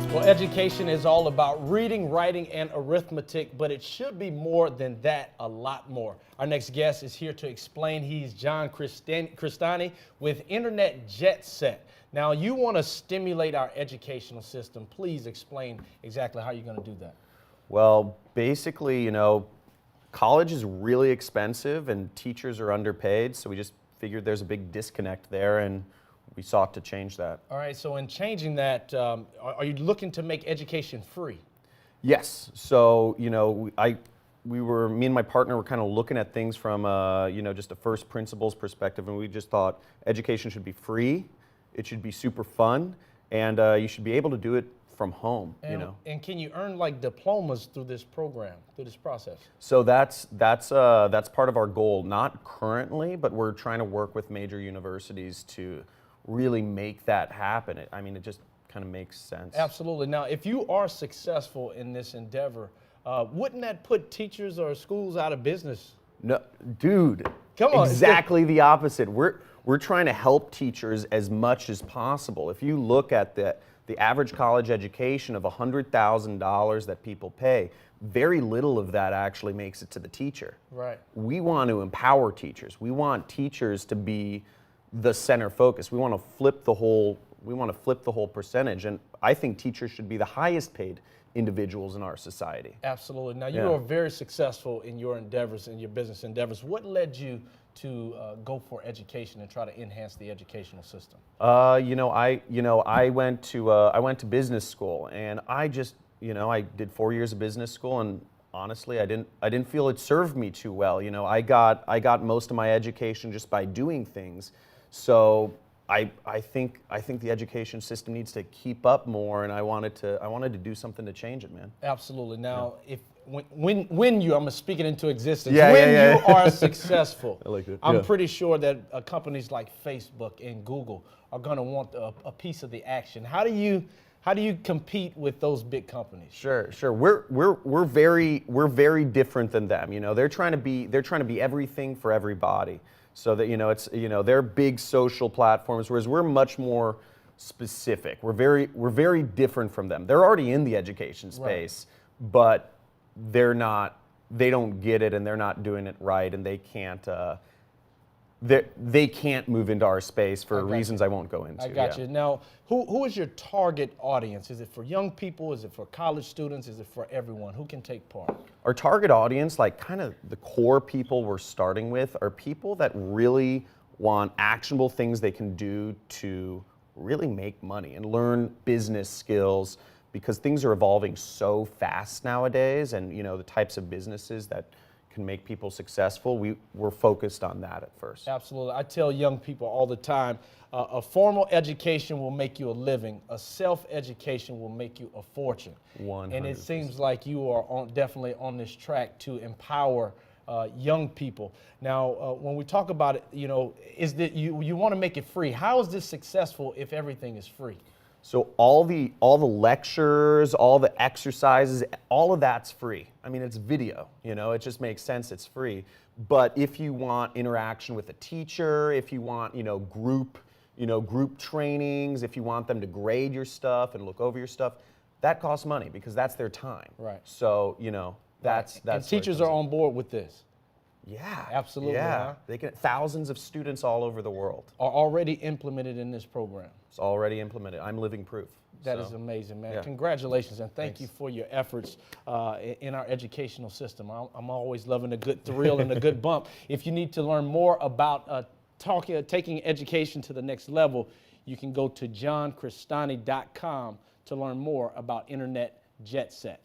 Well, education is all about reading, writing, and arithmetic, but it should be more than that, a lot more. Our next guest is here to explain. He's John Crestani with Internet Jet Set. Now, you want to stimulate our educational system. Please explain exactly how you're going to do that. Well, basically, college is really expensive and teachers are underpaid, so we just figured there's a big disconnect there, and we sought to change that. All right, so in changing that, are you looking to make education free? Yes. So, me and my partner were kind of looking at things from, just a first principles perspective, and we just thought education should be free, it should be super fun, and you should be able to do it from home. And can you earn like diplomas through this program, through this process? So that's part of our goal. Not currently, but we're trying to work with major universities to really make that happen. It just kind of makes sense. Absolutely. Now, if you are successful in this endeavor, wouldn't that put teachers or schools out of business? No, dude. Come on. Exactly the opposite. We're trying to help teachers as much as possible. If you look at the average college education of $100,000 that people pay, very little of that actually makes it to the teacher. Right. We want to empower teachers. We want teachers to be the center focus. We want to flip the whole percentage, and I think teachers should be the highest paid individuals in our society. Absolutely. Now, you are very successul in your endeavors, in your business endeavors. What led you to go for education and try to enhance the educational system? I went to business school, and I did 4 years of business school, and honestly, I didn't feel it served me too well. I got most of my education just by doing things. So I think the education system needs to keep up more, and I wanted to do something to change it, man. Absolutely. Now, when you, I'm speaking into existence, you are successful, I like that. I'm pretty sure that companies like Facebook and Google are going to want a piece of the action. How do you compete with those big companies? Sure. We're very different than them. They're trying to be everything for everybody. So that they're big social platforms, whereas we're much more specific. We're very different from them. They're already in the education space, right, but they don't get it, and they're not doing it right, and they can't move into our space for reasons I won't go into. I got you. Now, who is your target audience? Is it for young people? Is it for college students? Is it for everyone? Who can take part? Our target audience, like kind of the core people we're starting with, are people that really want actionable things they can do to really make money and learn business skills, because things are evolving so fast nowadays, and the types of businesses that can make people successful, we're focused on that at first. Absolutely. I tell young people all the time, a formal education will make you a living. A self-education will make you a fortune. 100%. And it seems like you are definitely on this track to empower young people. Now, when we talk about it, is that you want to make it free. How is this successful if everything is free? So all the lectures, all the exercises, all of that's free. It's video, it just makes sense, it's free. But if you want interaction with a teacher, if you want, group trainings, if you want them to grade your stuff and look over your stuff, that costs money, because that's their time. Right. So, that's and teachers are on board with this. Yeah. Absolutely. Yeah. Huh? They can, thousands of students all over the world are already implemented in this program. It's already implemented. I'm living proof. That is amazing, man. Yeah. Congratulations, and thank you for your efforts in our educational system. I'm always loving a good thrill and a good bump. If you need to learn more about taking education to the next level, you can go to johncrestani.com to learn more about Internet Jet Set.